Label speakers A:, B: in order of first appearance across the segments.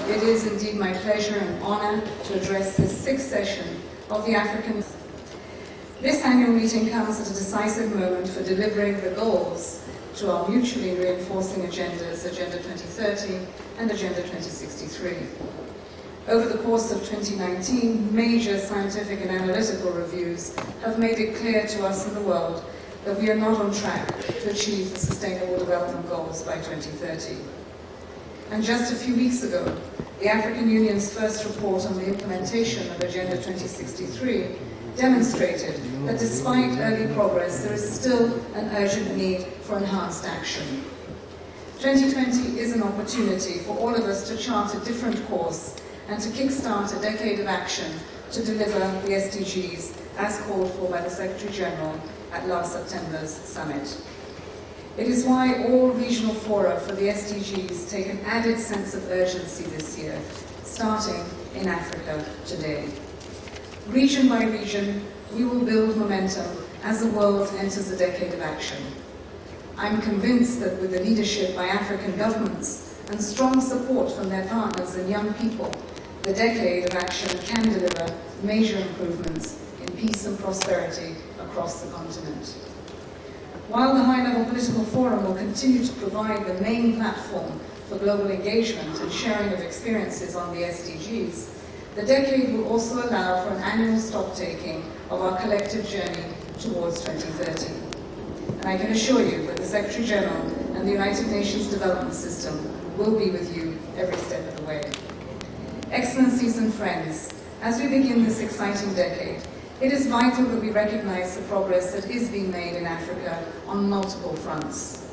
A: It is indeed my pleasure and honor to address this sixth session of the African. This annual meeting comes at a decisive moment for delivering the goals to our mutually reinforcing agendas, Agenda 2030 and Agenda 2063. Over the course of 2019, major scientific and analytical reviews have made it clear to us in the world that we are not on track to achieve the Sustainable Development Goals by 2030. And just a few weeks ago, the African Union's first report on the implementation of Agenda 2063 demonstrated that despite early progress, there is still an urgent need for enhanced action. 2020 is an opportunity for all of us to chart a different course and to kickstart a decade of action to deliver the SDGs as called for by the Secretary-General at last September's summit. It is why all regional fora for the SDGs take an added sense of urgency this year, starting in Africa today. Region by region, we will build momentum as the world enters a decade of action. I'm convinced that with the leadership by African governments and strong support from their partners and young people, the decade of action can deliver major improvements in peace and prosperity across the continent. While the high-level political forum will continue to provide the main platform for global engagement and sharing of experiences on the SDGs, the decade will also allow for an annual stock-taking of our collective journey towards 2030. And I can assure you that the Secretary-General and the United Nations Development System will be with you every step of the way. Excellencies and friends, as we begin this exciting decade, it is vital that we recognize the progress that is being made in Africa on multiple fronts.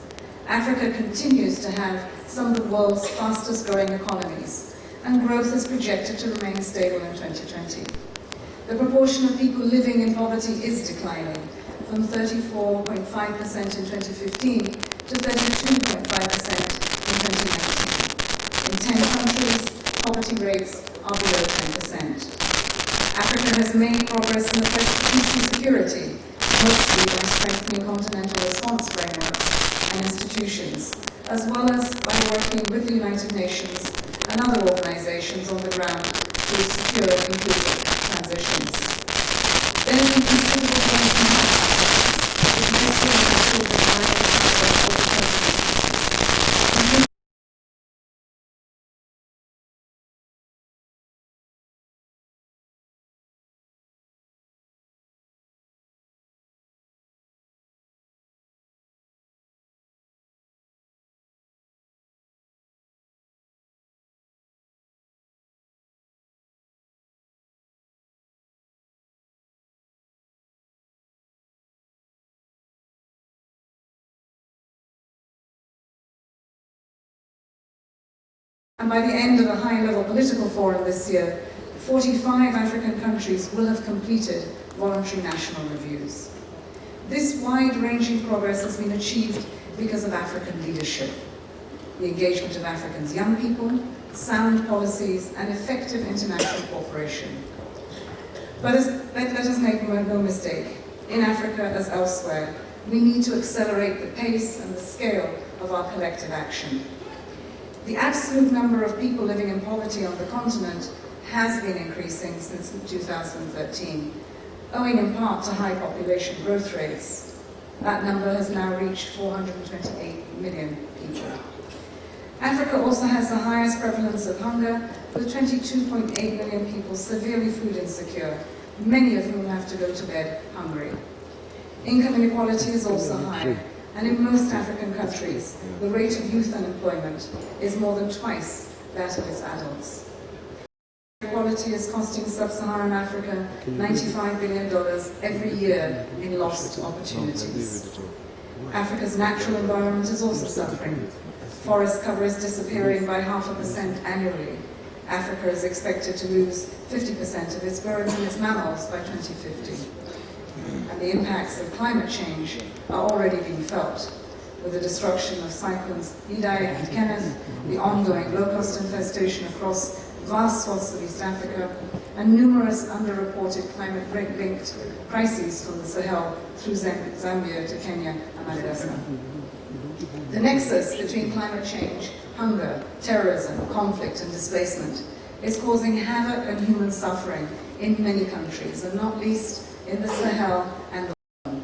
A: Africa continues to have some of the world's fastest growing economies, and growth is projected to remain stable in 2020. The proportion of people living in poverty is declining, from 34.5% in 2015 to 32.5% in 2019. In 10 countries, poverty rates are below 10%. Africa has made progress in the quest for peace and security, mostly by strengthening continental response frameworks and institutions, as well as by working with the United Nations and other organizations on the ground to secure inclusive transitions. There has been considerable gains in health access, which is still not children arriving at And by the end of a high-level political forum this year, 45 African countries will have completed voluntary national reviews. This wide-ranging progress has been achieved because of African leadership, the engagement of Africans' young people, sound policies, and effective international cooperation. But let us make no mistake, in Africa as elsewhere, we need to accelerate the pace and the scale of our collective action. The absolute number of people living in poverty on the continent has been increasing since 2013, owing in part to high population growth rates. That number has now reached 428 million people. Africa also has the highest prevalence of hunger, with 22.8 million people severely food insecure, many of whom have to go to bed hungry. Income inequality is also high, and in most African countries, the rate of youth unemployment is more than twice that of its adults. Inequality is costing sub-Saharan Africa $95 billion every year in lost opportunities. Africa's natural environment is also suffering. Forest cover is disappearing by 0.5% annually. Africa is expected to lose 50% of its birds and its mammals by 2050. And the impacts of climate change are already being felt, with the destruction of cyclones Idai and Kenneth, the ongoing locust infestation across vast swaths of East Africa, and numerous underreported climate-linked crises from the Sahel through Zambia to Kenya and Madagascar. The nexus between climate change, hunger, terrorism, conflict and displacement is causing havoc and human suffering in many countries, and not least in the Sahel and the world.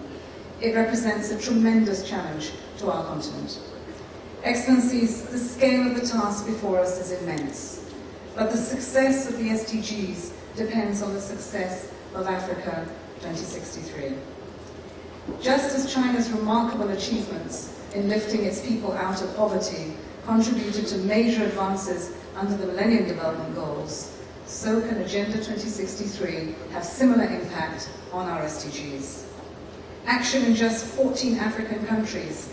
A: It represents a tremendous challenge to our continent. Excellencies, the scale of the task before us is immense, but the success of the SDGs depends on the success of Africa 2063. Just as China's remarkable achievements in lifting its people out of poverty contributed to major advances under the Millennium Development Goals, so can Agenda 2063 have similar impact on our SDGs. Action in just 14 African countries,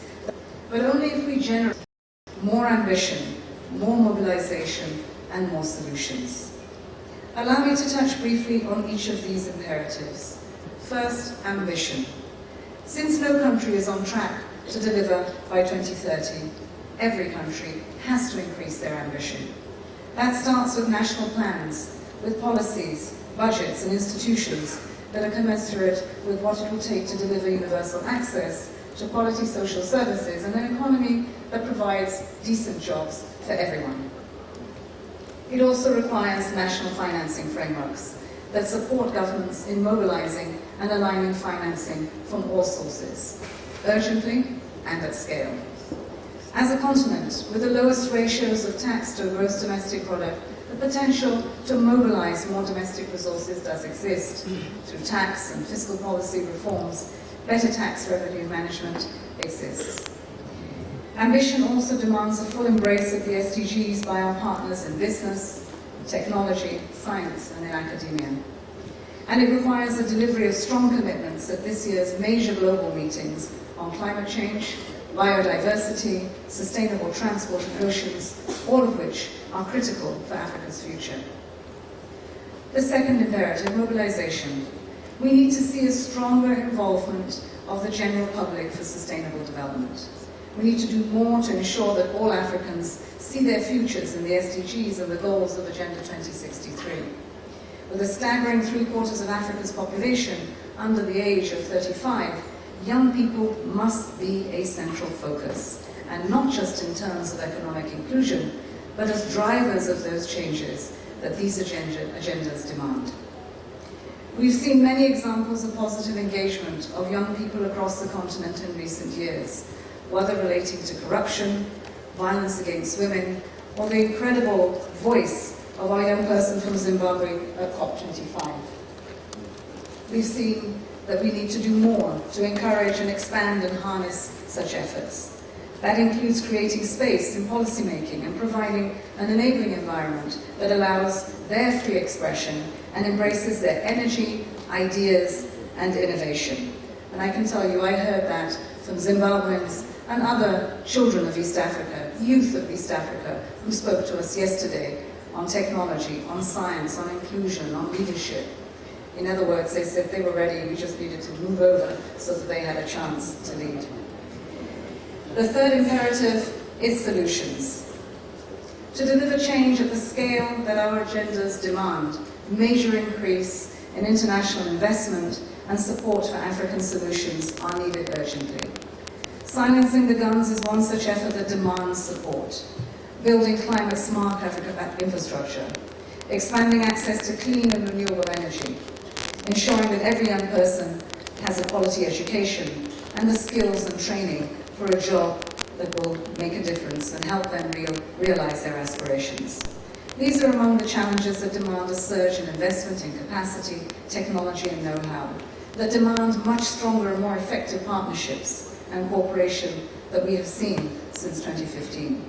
A: but only if we generate more ambition, more mobilization, and more solutions. Allow me to touch briefly on each of these imperatives. First, ambition. Since no country is on track to deliver by 2030, every country has to increase their ambition. That starts with national plans, with policies, budgets and institutions that are commensurate with what it will take to deliver universal access to quality social services and an economy that provides decent jobs for everyone. It also requires national financing frameworks that support governments in mobilizing and aligning financing from all sources, urgently and at scale. As a continent with the lowest ratios of tax to gross domestic product, the potential to mobilize more domestic resources does exist through tax and fiscal policy reforms. Better tax revenue management exists. Ambition also demands a full embrace of the SDGs by our partners in business, technology, science, and in academia. And it requires a delivery of strong commitments at this year's major global meetings on climate change, biodiversity, sustainable transport and oceans, all of which are critical for Africa's future. The second imperative, mobilization. We need to see a stronger involvement of the general public for sustainable development. We need to do more to ensure that all Africans see their futures in the SDGs and the goals of Agenda 2063. With a staggering 3/4 of Africa's population under the age of 35, young people must be a central focus, and not just in terms of economic inclusion, but as drivers of those changes that these agendas demand. We've seen many examples of positive engagement of young people across the continent in recent years, whether relating to corruption, violence against women, or the incredible voice of our young person from Zimbabwe at COP25. We've seen that we need to do more to encourage and expand and harness such efforts. That includes creating space in policymaking and providing an enabling environment that allows their free expression and embraces their energy, ideas, and innovation. And I can tell you, I heard that from Zimbabweans and other children of East Africa, youth of East Africa, who spoke to us yesterday on technology, on science, on inclusion, on leadership. In other words, they said they were ready, we just needed to move over so that they had a chance to lead. The third imperative is solutions. To deliver change at the scale that our agendas demand, major increase in international investment and support for African solutions are needed urgently. Silencing the guns is one such effort that demands support. Building climate-smart African infrastructure, expanding access to clean and renewable energy, ensuring that every young person has a quality education and the skills and training for a job that will make a difference and help them realize their aspirations. These are among the challenges that demand a surge in investment in capacity, technology and know-how, that demand much stronger and more effective partnerships and cooperation that we have seen since 2015.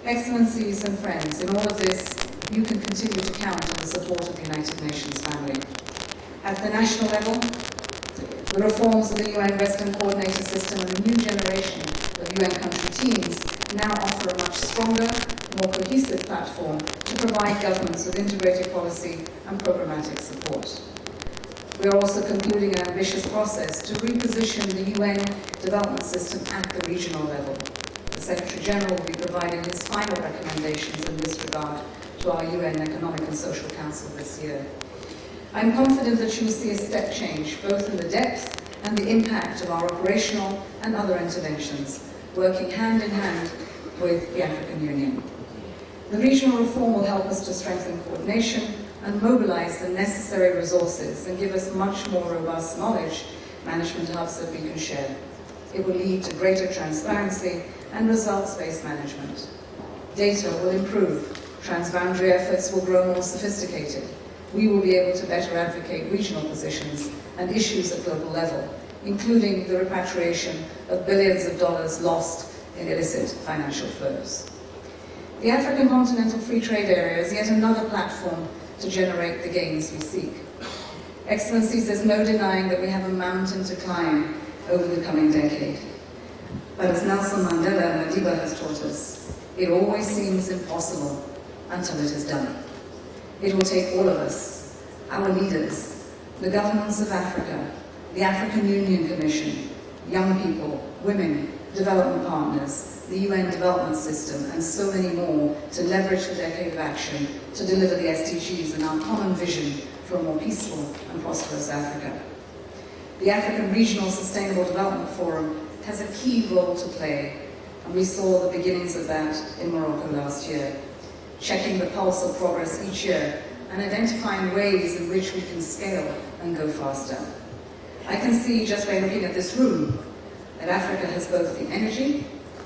A: Excellencies and friends, in all of this, you can continue to count on the support of the United Nations family. At the national level, the reforms of the UN Resident Coordinator System and a new generation of UN country teams now offer a much stronger, more cohesive platform to provide governments with integrated policy and programmatic support. We are also concluding an ambitious process to reposition the UN development system at the regional level. The Secretary General will be providing his final recommendations in this regard to our UN Economic and Social Council this year. I'm confident that you will see a step change, both in the depth and the impact of our operational and other interventions, working hand in hand with the African Union. The regional reform will help us to strengthen coordination and mobilize the necessary resources and give us much more robust knowledge management hubs that we can share. It will lead to greater transparency and results-based management. Data will improve. Transboundary efforts will grow more sophisticated. We will be able to better advocate regional positions and issues at global level, including the repatriation of billions of dollars lost in illicit financial flows. The African Continental Free Trade Area is yet another platform to generate the gains we seek. Excellencies, there's no denying that we have a mountain to climb over the coming decade. But as Nelson Mandela Madiba has taught us, it always seems impossible until it is done. It will take all of us, our leaders, the governments of Africa, the African Union Commission, young people, women, development partners, the UN development system, and so many more to leverage the decade of action to deliver the SDGs and our common vision for a more peaceful and prosperous Africa. The African Regional Sustainable Development Forum has a key role to play, and we saw the beginnings of that in Morocco last year, checking the pulse of progress each year and identifying ways in which we can scale and go faster. I can see, just by looking at this room, that Africa has both the energy,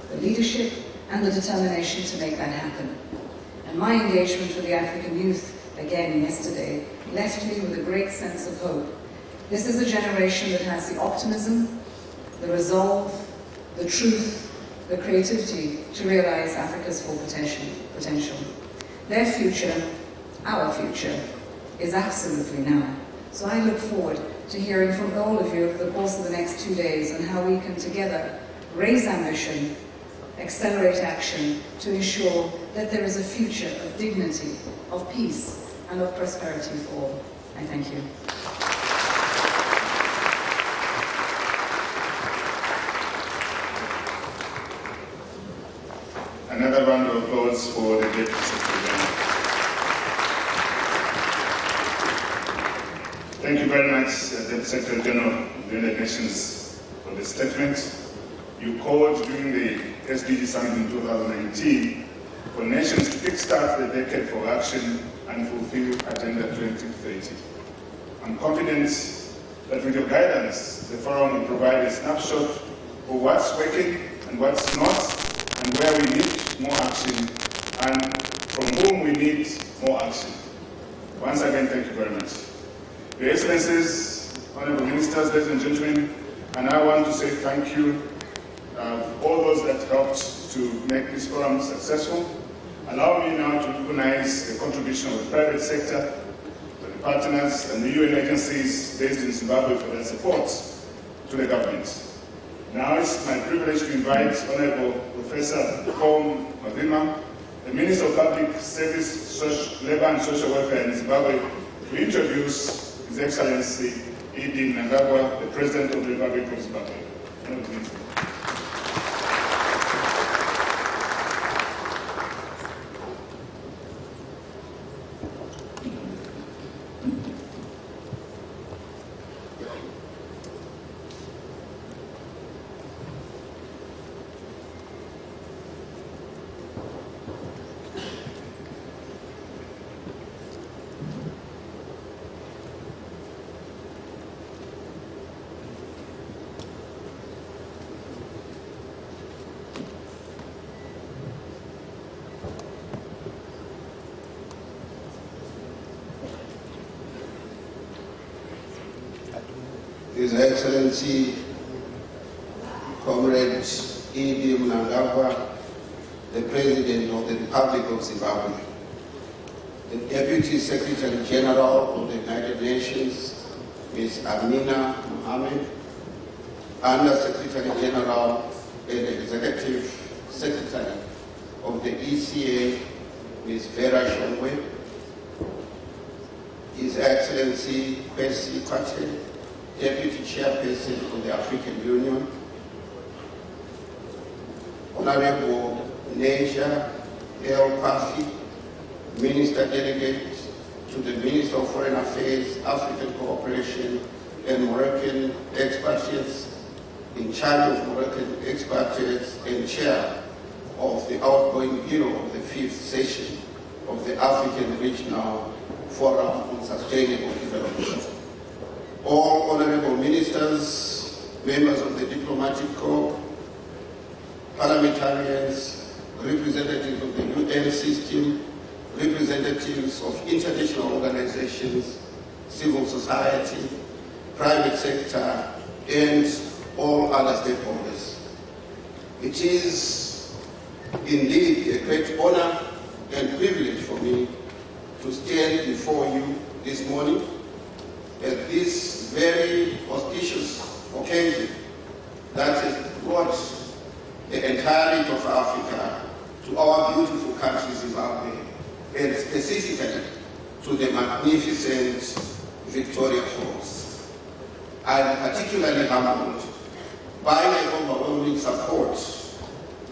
A: the leadership, and the determination to make that happen. And my engagement with the African youth, again yesterday, left me with a great sense of hope. This is a generation that has the optimism, the resolve, the truth, the creativity to realize Africa's full potential. Their future, our future, is absolutely now. So I look forward to hearing from all of you over the course of the next 2 days on how we can together raise ambition, accelerate action to ensure that there is a future of dignity, of peace, and of prosperity for all. I thank you.
B: Another round of applause for the Deputy Secretary General. Thank you very much, Deputy Secretary General of the United Nations, for the statement. You called during the SDG Summit in 2019 for nations to kickstart the decade for action and fulfill Agenda 2030. I'm confident that with your guidance, the forum will provide a snapshot of what's working and what's not, and where we need more action, and from whom we need more action. Once again, thank you very much. Your Excellencies, Honorable Ministers, ladies and gentlemen, and I want to say thank you all those that helped to make this forum successful. Allow me now to recognize the contribution of the private sector, the partners, and the UN agencies based in Zimbabwe for their support to the government. Now it's my privilege to invite Honorable Professor Paul Mavima, the Minister of Public Service, Labour and Social Welfare in Zimbabwe, to introduce His Excellency Emmerson Mnangagwa, the President of the Republic of Zimbabwe.
C: His Excellency, Comrade Emmerson Mnangagwa, the President of the Republic of Zimbabwe, the Deputy Secretary General of the United Nations, Ms. Amina Mohammed, Under Secretary General and Executive Secretary of the ECA, Ms. Vera Shongwe, His Excellency Kwesi Kwate, Deputy Chairperson of the African Union, Honorable Neja El Pafi, Minister Delegate to the Minister of Foreign Affairs, African Cooperation and Moroccan Expatriates, in charge of Moroccan expatriates and chair of the outgoing bureau of the 5th session of the African Regional Forum on Sustainable Development. All honorable ministers, members of the diplomatic corps, parliamentarians, representatives of the UN system, representatives of international organizations, civil society, private sector, and all other stakeholders. It is indeed a great honor and privilege for me to stand before you this morning at this very auspicious occasion that has brought the entirety of Africa to our beautiful country, Zimbabwe, and specifically to the magnificent Victoria Falls. I am particularly humbled by the overwhelming support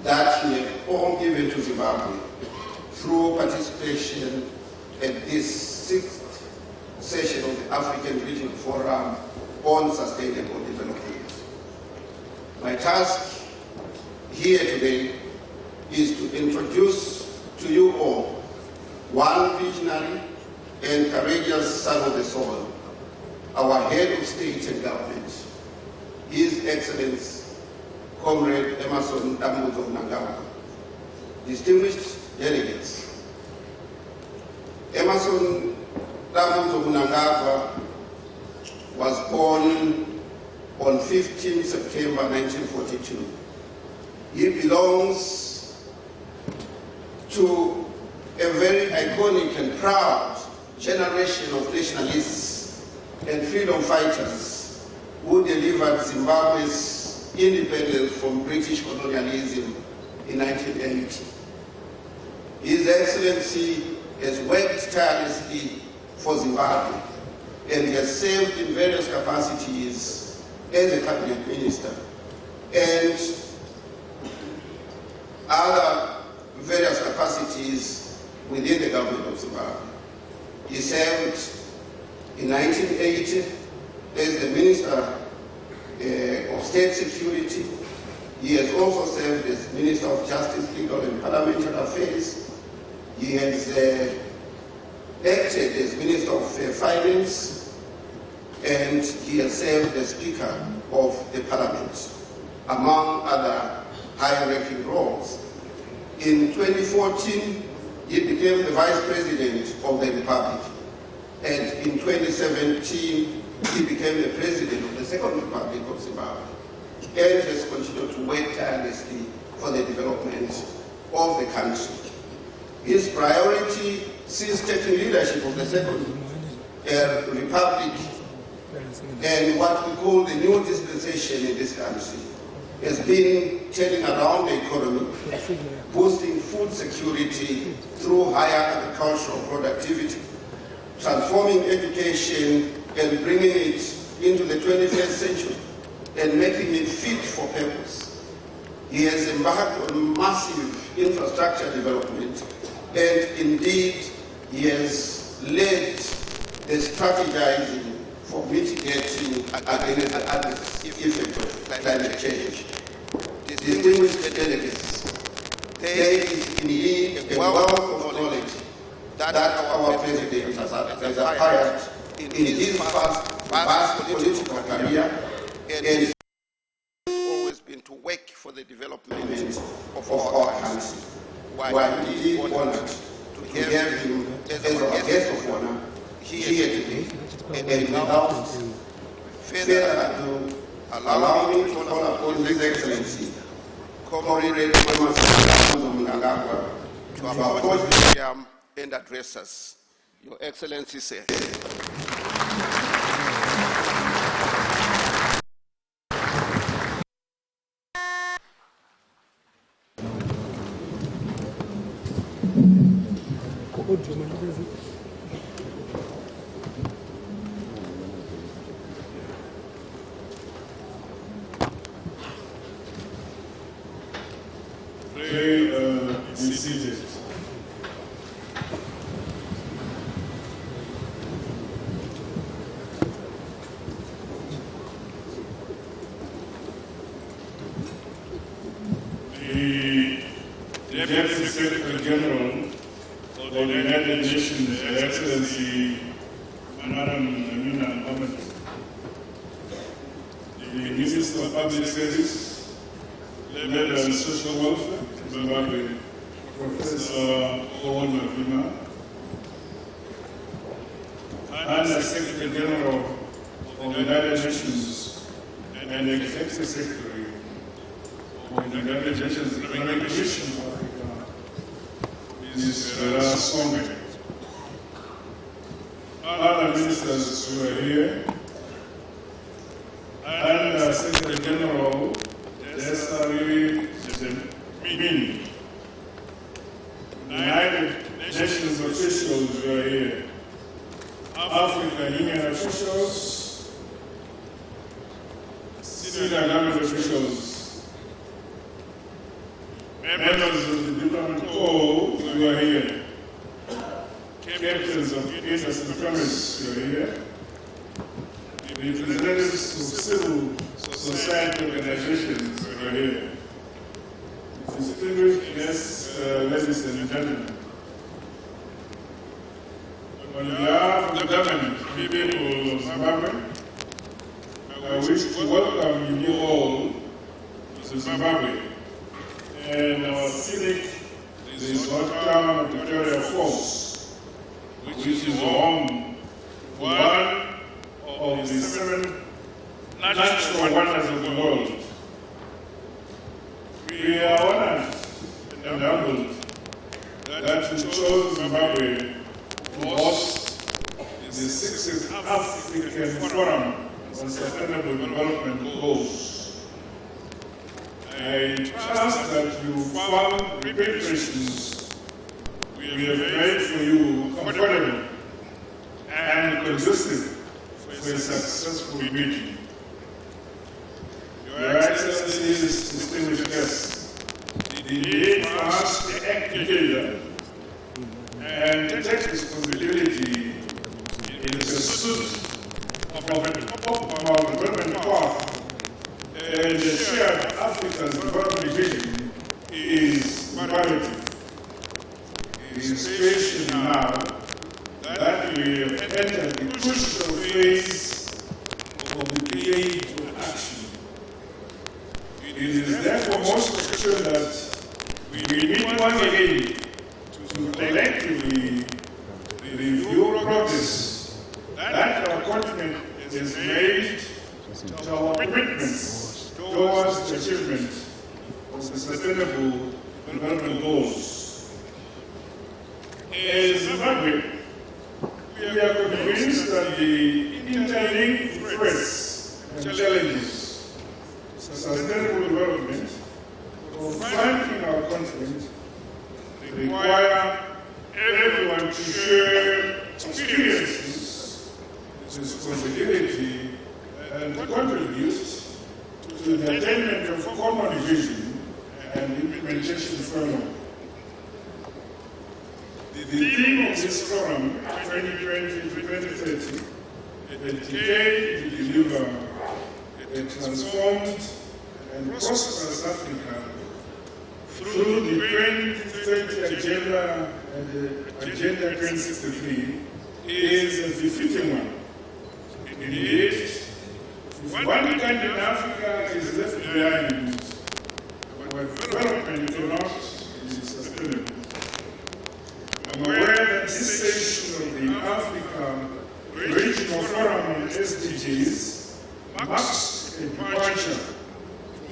C: that you have all given to Zimbabwe through participation at this 6th session of the African Regional Forum on Sustainable Development. My task here today is to introduce to you all one visionary and courageous son of the soil, our head of state and government, His Excellency Comrade Emmerson Mnangagwa. Distinguished delegates, Emmerson Mnangagwa was born on 15 September 1942. He belongs to a very iconic and proud generation of nationalists and freedom fighters who delivered Zimbabwe's independence from British colonialism in 1980. His Excellency has worked tirelessly for Zimbabwe and has served in various capacities as a cabinet minister and other various capacities within the government of Zimbabwe. He served in 1980 as the Minister of State Security. He has also served as Minister of Justice, Legal and Parliamentary Affairs. He has acted as Minister of Finance, and he has served as Speaker of the Parliament, among other high-ranking roles. In 2014, he became the Vice President of the Republic, and in 2017, he became the President of the Second Republic of Zimbabwe, and has continued to work tirelessly for the development of the country. His priority since taking leadership of the Second Republic and what we call the new dispensation in this country has been turning around the economy, boosting food security through higher agricultural productivity, transforming education and bringing it into the 21st century and making it fit for purpose. He has embarked on massive infrastructure development, and indeed he has led the strategizing for mitigating against the adverse effect of climate change. Distinguished delegates, there is indeed a wealth of knowledge that our President has acquired in his vast political career, and has always been to work for the development of our country. We are indeed honored to have him as our guest of honor here today, and without further ado, allow me to call upon His Excellency Comrade Emmerson Mnangagwa to approach the podium and address us. Your Excellency, sir.
B: Be seated. Deputy Secretary General of the United Nations, Her Excellency Madam Mnangagwa, the Minister of Public Service, Labor and Social Welfare, Zimbabwe, Professor Owen Mavima, and the Secretary General of the United Nations and the Executive Secretary of the United Nations Economic Commission of Africa, Ms. Songe. Other ministers who are here, and the Secretary General, Desari Zemin, United Nations officials who are here, African Union officials, senior government officials, members of the diplomatic corps who are here, captains of industry diplomacy who are here, representatives of civil society organizations who are here, distinguished guests, ladies and gentlemen. On behalf of the government and people of Zimbabwe, I wish to welcome you all to Zimbabwe and our scenic resort town of Victoria Falls, which is home to one of the 7 natural wonders of the world. We are honored and humbled that you chose Zimbabwe to host the 6th African Forum on Sustainable Development Goals. I trust that you found the preparations we have made for you comfortable and conducive for a successful meeting. Your Excellencies, distinguished guests, the need for us to act together and take responsibility in the pursuit of our development path and the shared African development vision is imperative. It is especially now that we have entered the crucial phase of the decade of action. It is therefore most essential that we meet once again to collectively review progress that our continent has made to our commitments towards the achievement of the Sustainable Development Goals. As Zimbabwe, we are convinced that the interlinked threats and challenges to sustainable development confronting our continent require everyone to share experiences, responsibility, and contribute to the attainment of common vision and implementation framework. The theme of this forum, 2020-2030, a decade to deliver a transformed and prosperous Africa through the 2030 Agenda and the Agenda 2063, is a befitting one. Indeed, if one country in Africa is left behind, our development cannot be sustainable. I'm aware that this session of the Africa Regional Forum on SDGs marks a departure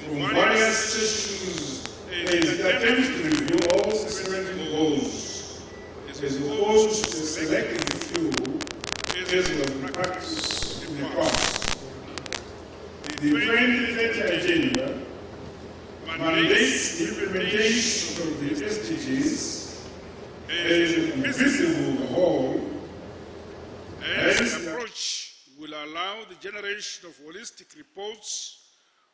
B: from various sessions as it attempts to review all sustainable goals, as opposed to a selective few as was practiced in the past. The 2030 Agenda mandates the implementation of the SDGs as an invisible whole.
D: This approach will allow the generation of holistic reports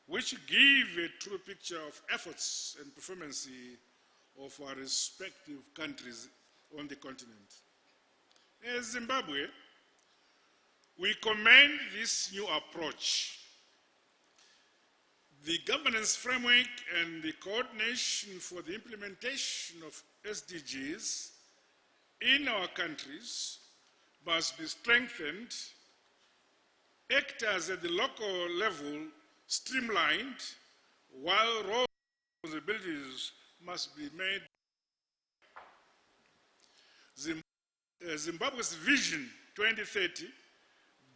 D: which give a true picture of efforts and performance of our respective countries on the continent. As Zimbabwe, we commend this new approach. The governance framework and the coordination for the implementation of SDGs in our countries must be strengthened, actors at the local level streamlined, while role responsibilities must be made. Zimbabwe's Vision 2030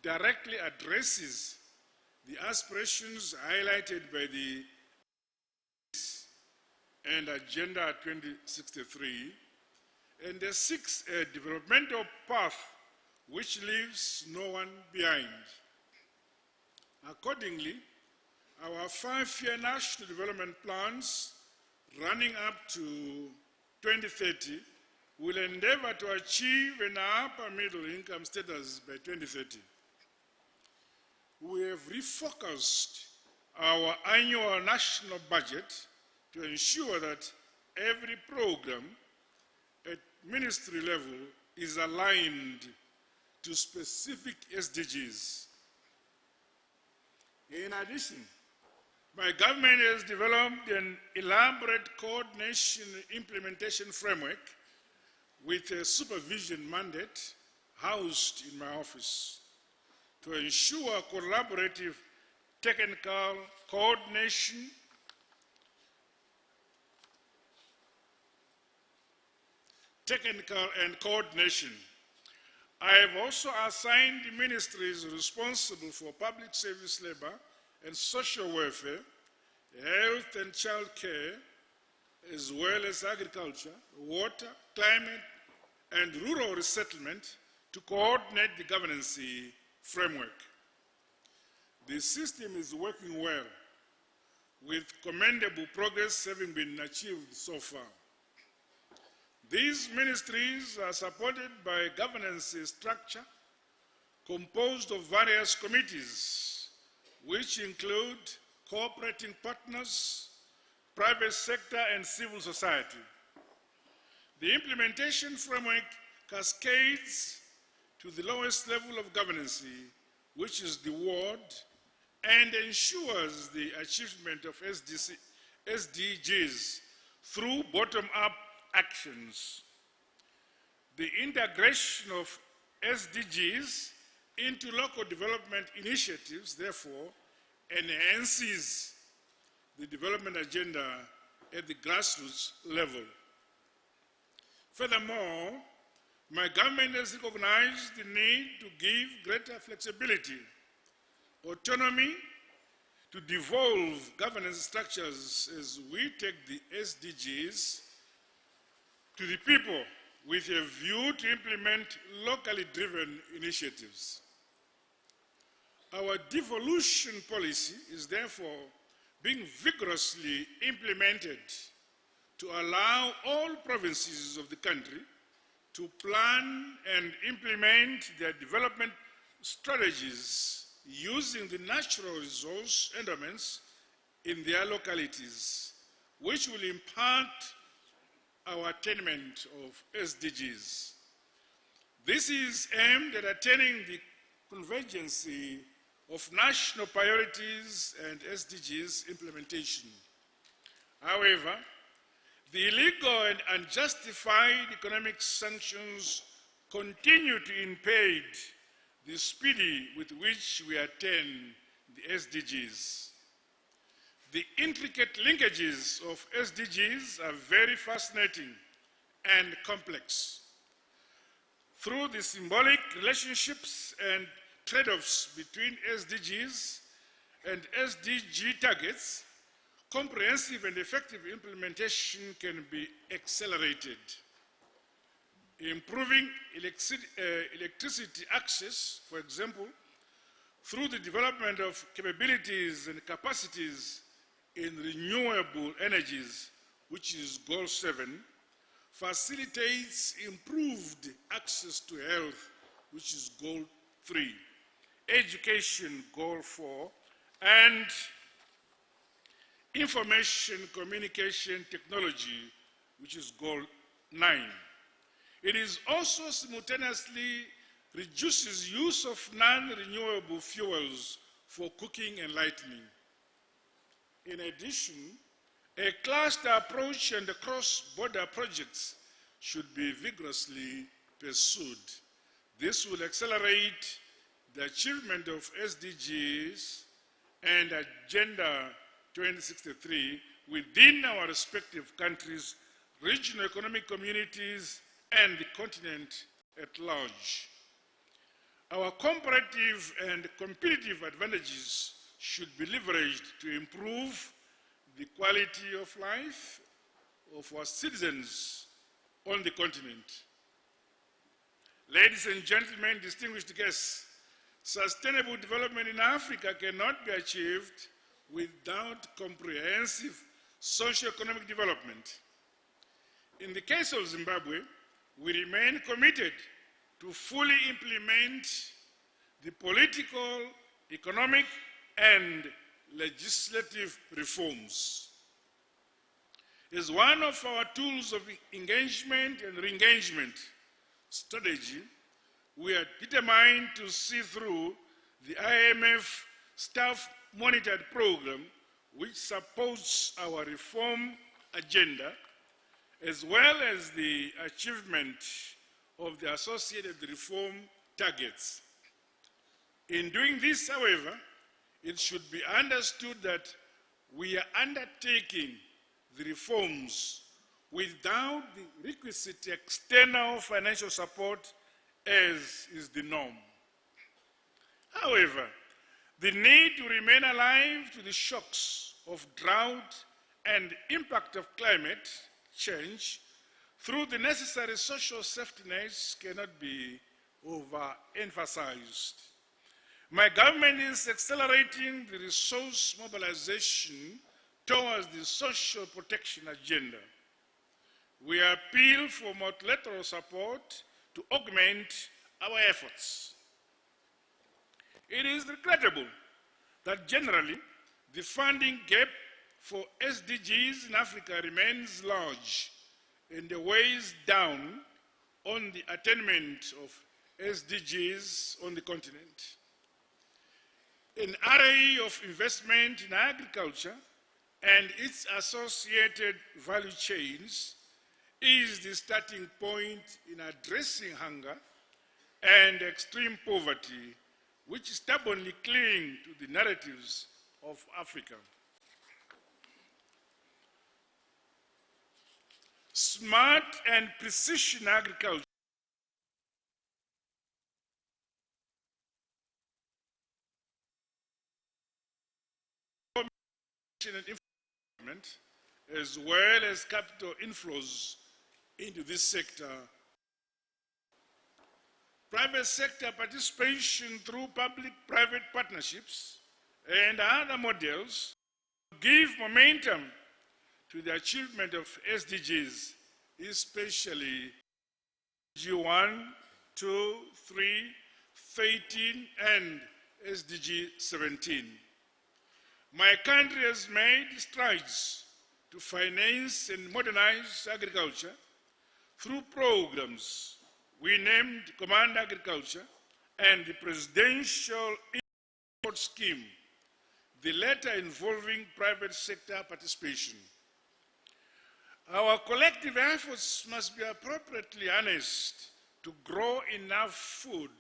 D: directly addresses the aspirations highlighted by the and Agenda 2063 and seeks a developmental path which leaves no one behind. Accordingly, our 5-year national development plans running up to 2030 will endeavor to achieve an upper middle income status by 2030. We have refocused our annual national budget to ensure that every program at ministry level is aligned to specific SDGs. In addition, my government has developed an elaborate coordination and implementation framework with a supervision mandate housed in my office to ensure collaborative technical coordination I have also assigned the ministries responsible for public service labor and social welfare, health and child care, as well as agriculture, water, climate, and rural resettlement to coordinate the governance framework. The system is working well, with commendable progress having been achieved so far. These ministries are supported by a governance structure composed of various committees, which include cooperating partners, private sector, and civil society. The implementation framework cascades to the lowest level of governance, which is the ward, and ensures the achievement of SDGs through bottom-up actions. The integration of SDGs into local development initiatives, therefore, enhances the development agenda at the grassroots level. Furthermore, my government has recognized the need to give greater flexibility, autonomy to devolve governance structures as we take the SDGs to the people with a view to implement locally driven initiatives. Our devolution policy is therefore being vigorously implemented to allow all provinces of the country to plan and implement their development strategies using the natural resource endowments in their localities, which will impart our attainment of SDGs. This is aimed at attaining the convergence of national priorities and SDGs implementation. However, the illegal and unjustified economic sanctions continue to impede the speed with which we attain the SDGs. The intricate linkages of SDGs are very fascinating and complex. Through the symbolic relationships and trade-offs between SDGs and SDG targets, comprehensive and effective implementation can be accelerated. Improving electricity access, for example, through the development of capabilities and capacities in renewable energies, which is Goal 7, facilitates improved access to health, which is Goal 3, education, Goal 4, and information communication technology, which is Goal 9. It is also simultaneously reduces use of non-renewable fuels for cooking and lighting. In addition, a cluster approach and cross-border projects should be vigorously pursued. This will accelerate the achievement of SDGs and Agenda 2063 within our respective countries, regional economic communities, and the continent at large. Our comparative and competitive advantages should be leveraged to improve the quality of life of our citizens on the continent. Ladies and gentlemen, distinguished guests, sustainable development in Africa cannot be achieved without comprehensive socio-economic development. In the case of Zimbabwe, we remain committed to fully implement the political, economic, and legislative reforms. As one of our tools of engagement and re-engagement strategy, we are determined to see through the IMF staff-monitored program, which supports our reform agenda, as well as the achievement of the associated reform targets. In doing this, however, it should be understood that we are undertaking the reforms without the requisite external financial support, as is the norm. However, the need to remain alive to the shocks of drought and impact of climate change through the necessary social safety nets cannot be overemphasized. My government is accelerating the resource mobilization towards the social protection agenda. We appeal for multilateral support to augment our efforts. It is regrettable that generally the funding gap for SDGs in Africa remains large and weighs down on the attainment of SDGs on the continent. An array of investment in agriculture and its associated value chains is the starting point in addressing hunger and extreme poverty, which stubbornly cling to the narratives of Africa. Smart and precision agriculture and improvement, as well as capital inflows into this sector. Private sector participation through public-private partnerships and other models give momentum to the achievement of SDGs, especially SDG 1, 2, 3, 13, and SDG 17. My country has made strides to finance and modernize agriculture through programs we named Command Agriculture and the Presidential Import Scheme, the latter involving private sector participation. Our collective efforts must be appropriately harnessed to grow enough food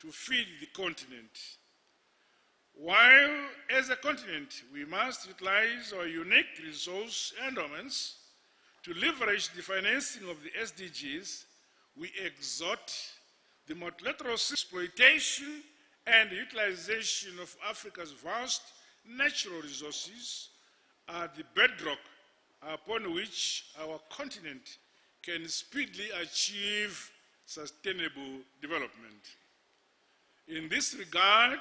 D: to feed the continent. While, as a continent, we must utilize our unique resource endowments to leverage the financing of the SDGs, we exhort the multilateral exploitation and utilization of Africa's vast natural resources are the bedrock upon which our continent can speedily achieve sustainable development. In this regard,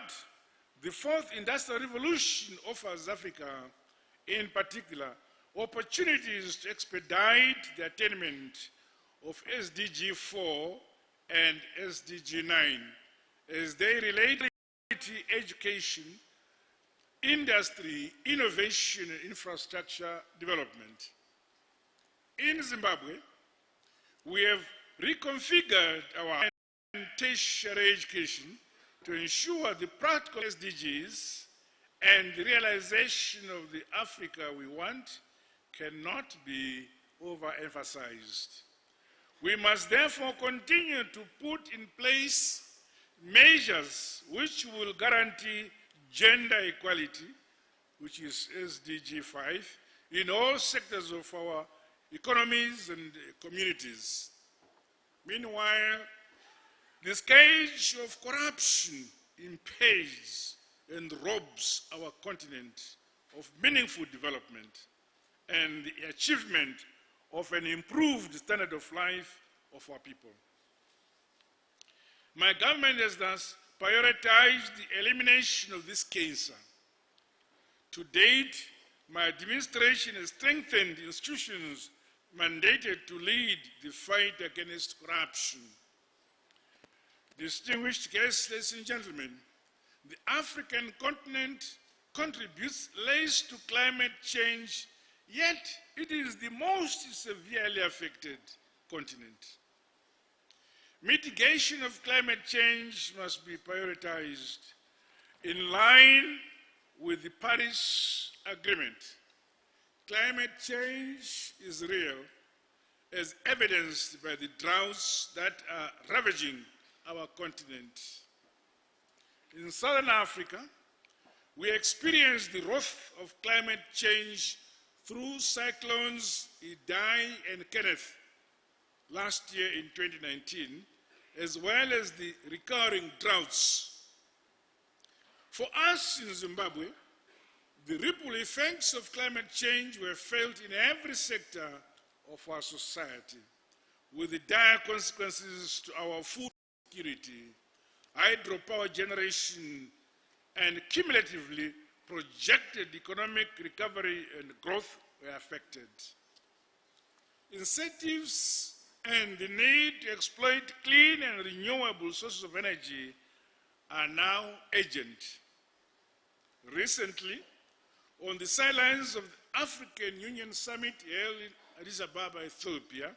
D: the fourth industrial revolution offers Africa, in particular, opportunities to expedite the attainment of SDG 4 and SDG 9 as they relate to education, industry, innovation, and infrastructure development. In Zimbabwe, we have reconfigured our tertiary education to ensure the practical SDGs and the realization of the Africa we want cannot be overemphasized. We must therefore continue to put in place measures which will guarantee gender equality, which is SDG 5, in all sectors of our economies and communities. Meanwhile, the scourge of corruption impedes and robs our continent of meaningful development and the achievement of an improved standard of life of our people. My government has thus prioritized the elimination of this cancer. To date, my administration has strengthened institutions mandated to lead the fight against corruption. Distinguished guests, ladies and gentlemen, the African continent contributes less to climate change, yet it is the most severely affected continent. Mitigation of climate change must be prioritized in line with the Paris Agreement. Climate change is real, as evidenced by the droughts that are ravaging our continent. In Southern Africa, we experienced the wrath of climate change through cyclones Idai and Kenneth last year in 2019, as well as the recurring droughts. For us in Zimbabwe, the ripple effects of climate change were felt in every sector of our society, with the dire consequences to our food security, hydropower generation, and cumulatively projected economic recovery and growth were affected. Incentives and the need to exploit clean and renewable sources of energy are now urgent. Recently, on the sidelines of the African Union Summit held in Addis Ababa, Ethiopia,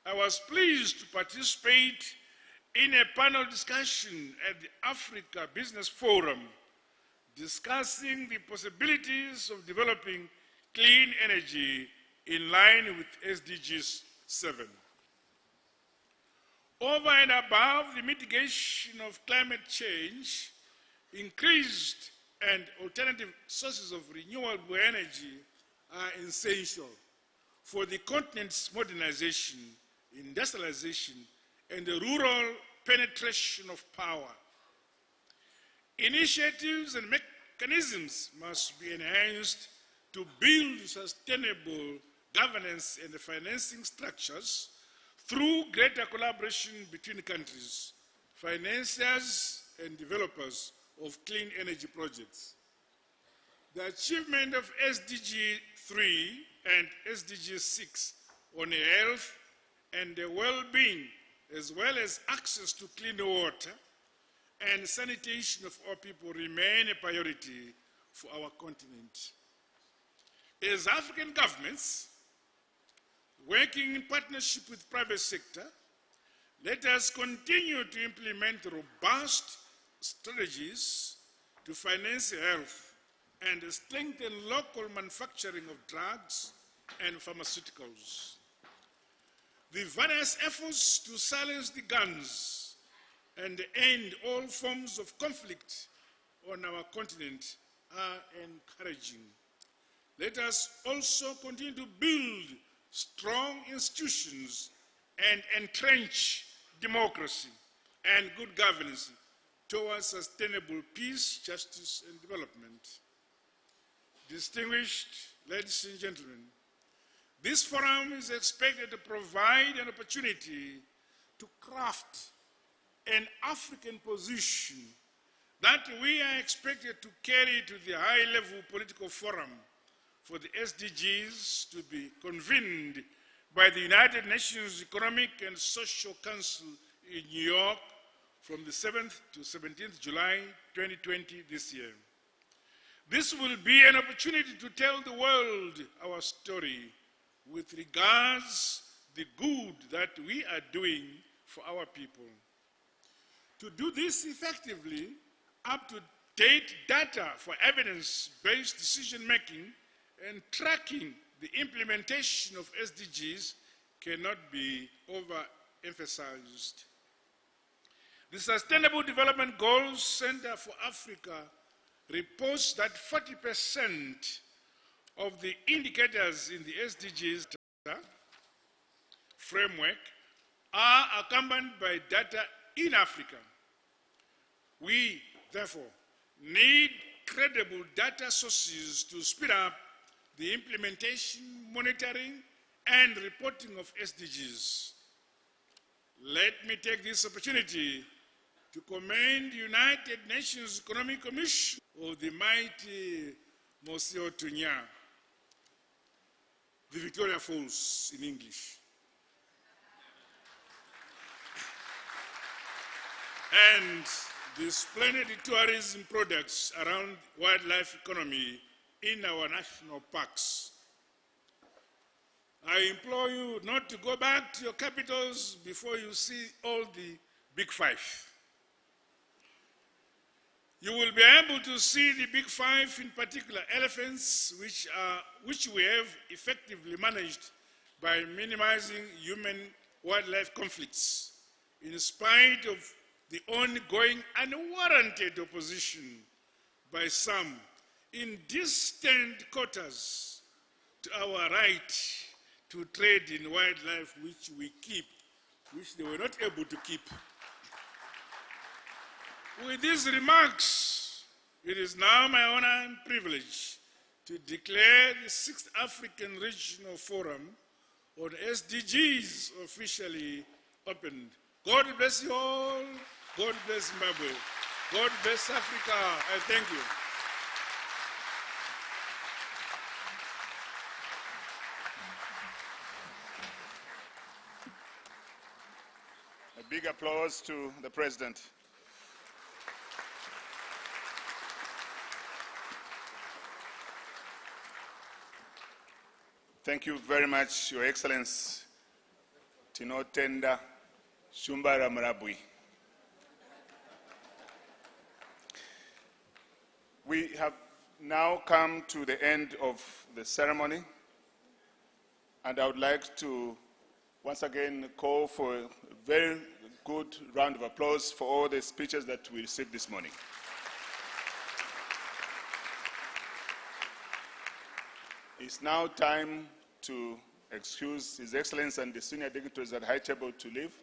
D: I was pleased to participate in a panel discussion at the Africa Business Forum discussing the possibilities of developing clean energy in line with SDGs 7. Over and above the mitigation of climate change, increased and alternative sources of renewable energy are essential for the continent's modernization, industrialization, and the rural penetration of power. Initiatives and mechanisms must be enhanced to build sustainable governance and financing structures through greater collaboration between countries, financiers, and developers of clean energy projects. The achievement of SDG 3 and SDG 6 on health and the well-being, as well as access to clean water and sanitation of our people, remain a priority for our continent. As African governments, working in partnership with private sector, let us continue to implement robust strategies to finance health and strengthen local manufacturing of drugs and pharmaceuticals. The various efforts to silence the guns and end all forms of conflict on our continent are encouraging. Let us also continue to build strong institutions and entrench democracy and good governance towards sustainable peace, justice, and development. Distinguished ladies and gentlemen, this forum is expected to provide an opportunity to craft an African position that we are expected to carry to the high-level political forum for the SDGs to be convened by the United Nations Economic and Social Council in New York from the 7th to 17th July 2020 this year. This will be an opportunity to tell the world our story with regards to the good that we are doing for our people. To do this effectively, up to Update data for evidence-based decision-making and tracking the implementation of SDGs cannot be overemphasized. The Sustainable Development Goals Center for Africa reports that 40% of the indicators in the SDGs framework are accompanied by data in Africa. We, therefore, need credible data sources to speed up the implementation, monitoring, and reporting of SDGs. Let me take this opportunity to commend the United Nations Economic Commission of the mighty Monsieur Tunya, the Victoria Falls in English, and the splendid tourism products around wildlife economy in our national parks. I implore you not to go back to your capitals before you see all the big five. You will be able to see the big five, in particular elephants, which we have effectively managed by minimizing human-wildlife conflicts, in spite of the ongoing unwarranted opposition by some in distant quarters to our right to trade in wildlife which we keep, which they were not able to keep. With these remarks, it is now my honor and privilege to declare the 6th African Regional Forum on SDGs officially opened. God bless you all. God bless Zimbabwe. God bless Africa. I thank you.
B: A big applause to the President. Thank you very much, Your Excellency Tinotenda Shumbara Mrabwi. We have now come to the end of the ceremony, and I would like to once again call for a very good round of applause for all the speeches that we received this morning. It's now time to excuse His Excellency and the senior dignitaries at High Table to leave.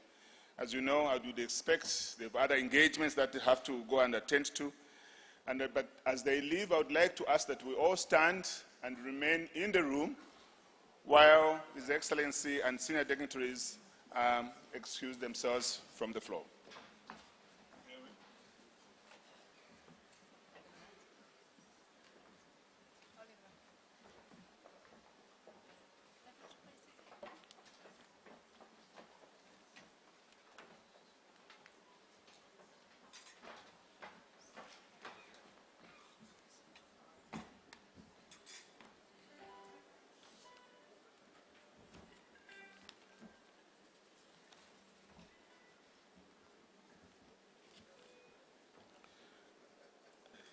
B: As you know, I would expect there are other engagements that they have to go and attend to. But as they leave, I would like to ask that we all stand and remain in the room while His Excellency and senior dignitaries excuse themselves from the floor.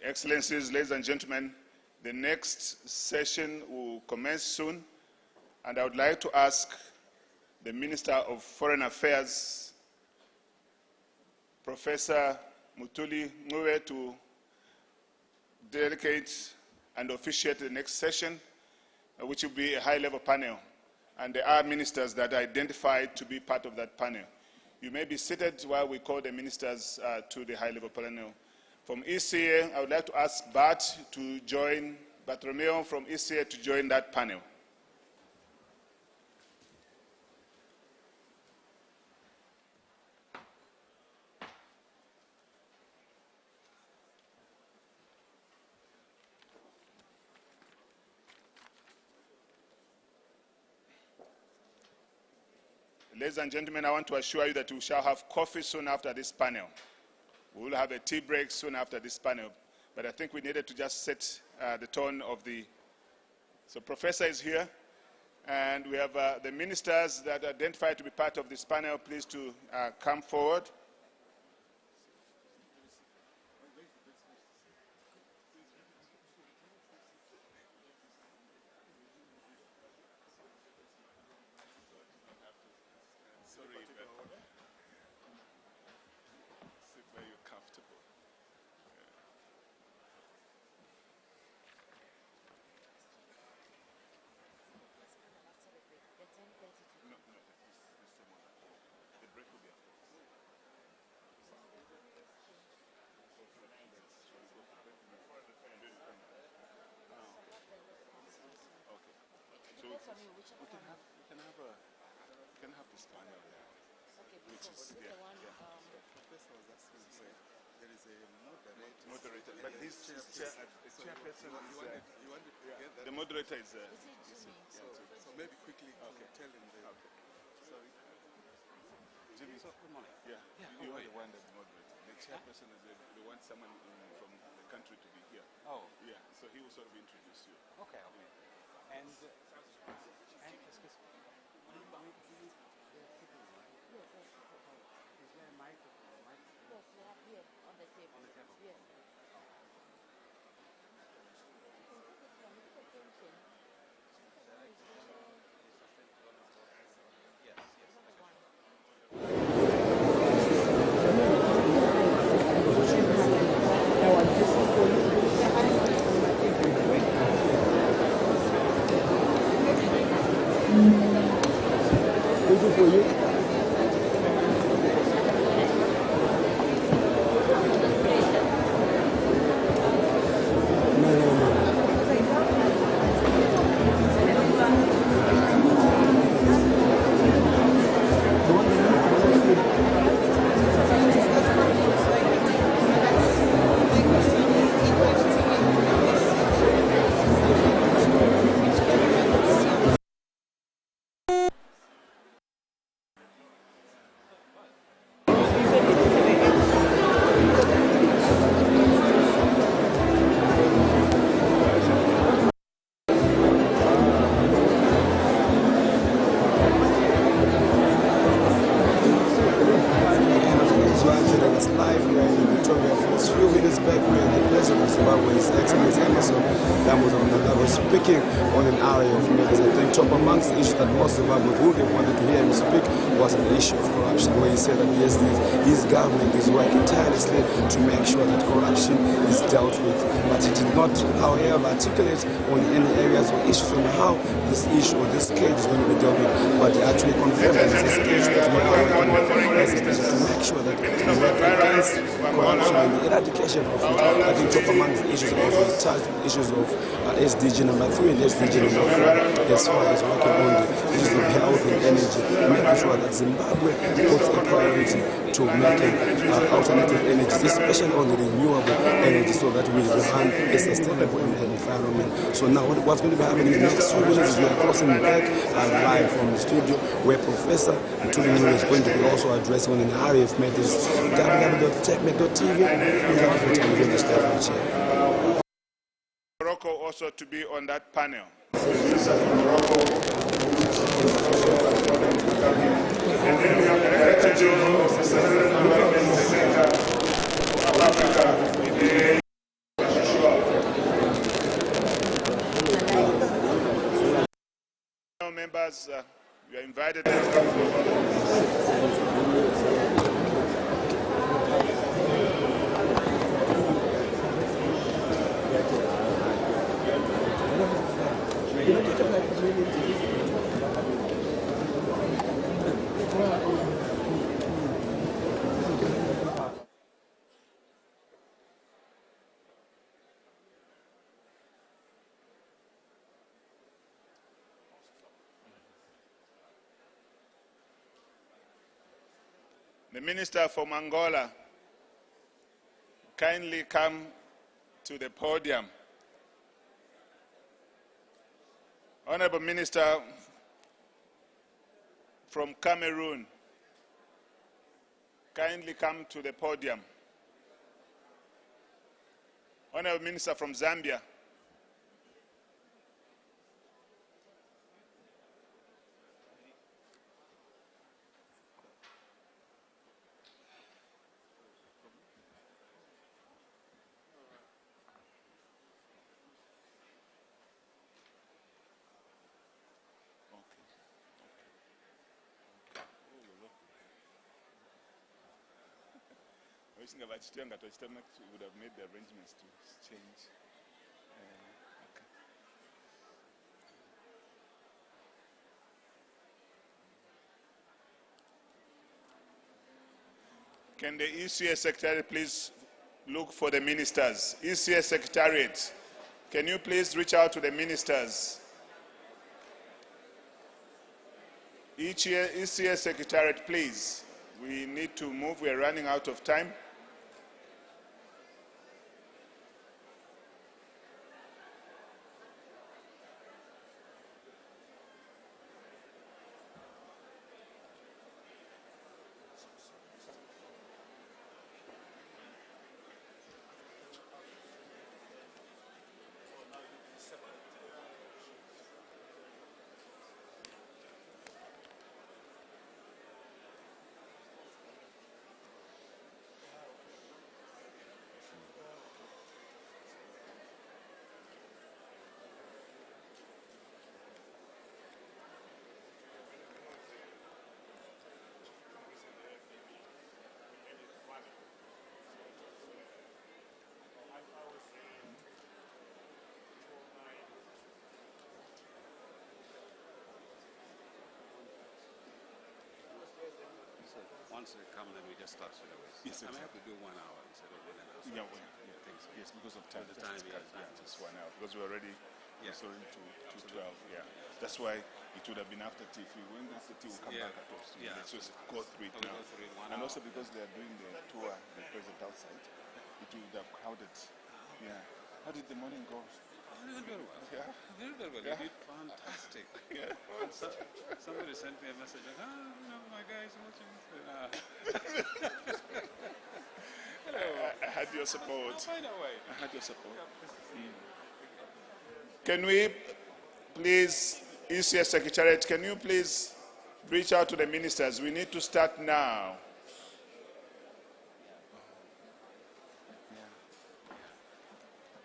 B: Excellencies, ladies and gentlemen, the next session will commence soon, and I would like to ask the Minister of Foreign Affairs, Professor Mutuli Ngube, to dedicate and officiate the next session, which will be a high-level panel. And there are ministers that are identified to be part of that panel. You may be seated while we call the ministers to the high-level panel. From ECA, I would like to ask Bart to join, Bartolomeo from ECA to join that panel. Ladies and gentlemen, I want to assure you that we shall have coffee soon after this panel. We will have a tea break soon after this panel, but I think we needed to just set the tone of the... So Professor is here, and we have the ministers that identified to be part of this panel. Please to come forward. You can have this panel there.
E: Okay,
B: Which is
E: this
B: yeah,
E: the one.
B: yeah.
F: The professor was asking where there is a
B: Moderator, but this chairperson is
F: you wanted to get that.
B: the moderator is
E: Is it Jimmy?
F: So maybe quickly to tell him the.
B: okay. Sorry, Jimmy.
F: So good morning.
B: Yeah, you are the one that's moderator. The chairperson is they want someone from the country to be here.
F: Oh,
B: Yeah, so he will sort of introduce you.
F: okay. And excuse me.
E: Yes, yes.
F: Is there a microphone?
E: Yes, we have here on the table.
F: On the table?
E: Yes. You can take it from the same thing.
F: Yes, yes.
E: Another one.
G: It's live here in Victoria Falls. A few minutes back, we had the President of Zimbabwe, His Excellency Emmerson Mnangagwa, speaking on an array of matters. I think top amongst the issues that most Zimbabweans would have wanted to hear him speak was the issue of corruption, where he said that yes, his government is working tirelessly to make sure that corruption is dealt with. But he did not, however, articulate on any areas or issues on how this issue or this case is going to be dealt with. But he actually confirmed that it's a case that we are working to make sure that we work against corruption and the eradication of it. I think top amongst the issues also touched issues of SDG number 3 and SDG number 4 as far as working on the issues of health and energy, making sure that Zimbabwe puts a priority to making alternative energies, especially on the renewable energy, so that we run a sustainable environment. So now what's going to be happening in the next few minutes is we are crossing back live from the studio where Professor Mnangagwa is going to be also addressing on an array of matters. www.techmed.tv.
B: Morocco also to be on that panel. And then we have the Director General of the Sustainable Development Center of Africa, members, you are invited to come The Minister from Angola, kindly come to the podium. Honorable Minister from Cameroon, kindly come to the podium. Honorable Minister from Zambia. Would have made the arrangements to change. Okay. Can the ECS Secretariat please look for the ministers? ECS Secretariat, can you please reach out to the ministers? ECS Secretariat, please. We need to move. We are running out of time.
H: Once they come, then we just start straight away.
B: Yes,
H: I may
B: exactly.
H: have to do 1 hour instead of an hour.
B: Yeah, well, yeah,
H: I think so.
B: yes, because of time.
H: The time,
B: Just 1 hour. Because we're already
H: Yeah.
B: restoring to 12. Yeah, that's why it would have been after tea. If we went after tea, we'll come
H: Yeah.
B: back at 12.
H: Yeah,
B: Let's just go through it
H: we'll
B: now.
H: go through it 1
B: And
H: hour.
B: also because they are doing the tour, the present outside, it would have crowded. Yeah. How did the morning go?
H: They did very well.
B: Yeah.
H: They did very well.
B: Yeah.
H: They did fantastic.
B: Yeah.
H: And somebody sent me a message like, my guy's watching this.
B: I had your support.
H: I'll find a way.
B: I had your support. Can we please, ECS Secretariat, can you please reach out to the ministers? We need to start now.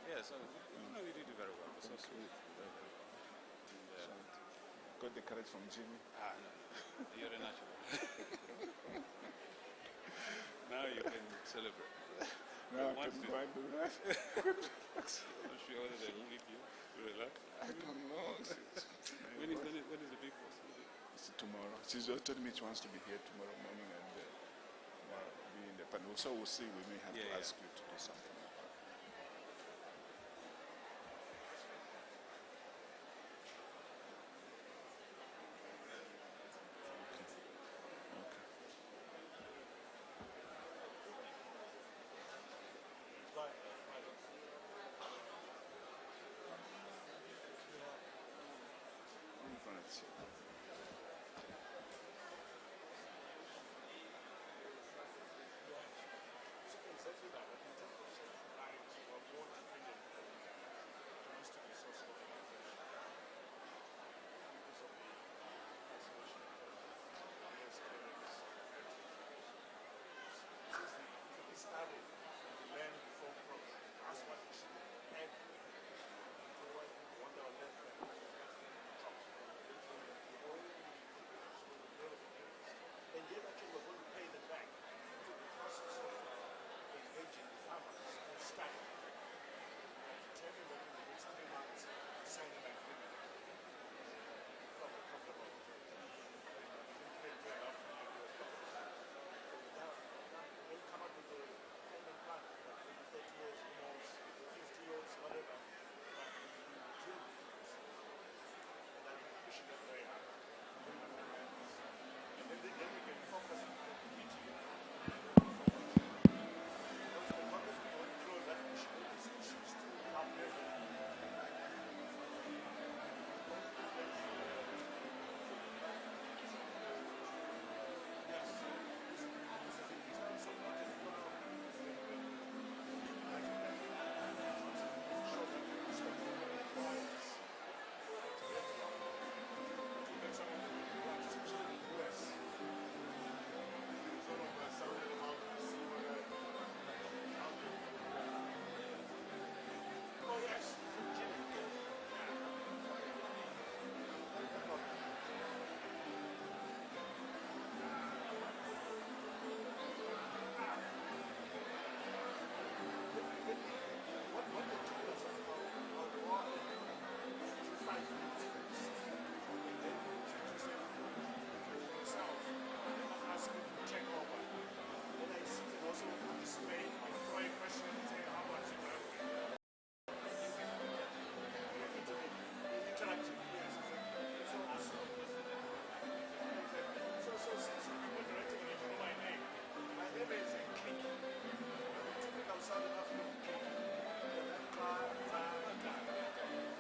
H: Yeah, so you did very well. It was so smooth.
B: Got the courage from Jimmy.
H: No. You're a natural. Now you can celebrate.
B: No,
H: Once
B: I
H: you-
B: can't do that.
H: I'm sure whether they'll leave you to relax.
B: I don't know.
H: When is the big boss?
B: It's tomorrow. She's told me she wants to be here tomorrow morning and be in the panel. So we'll see. We may have to
H: Yeah.
B: ask you to do something.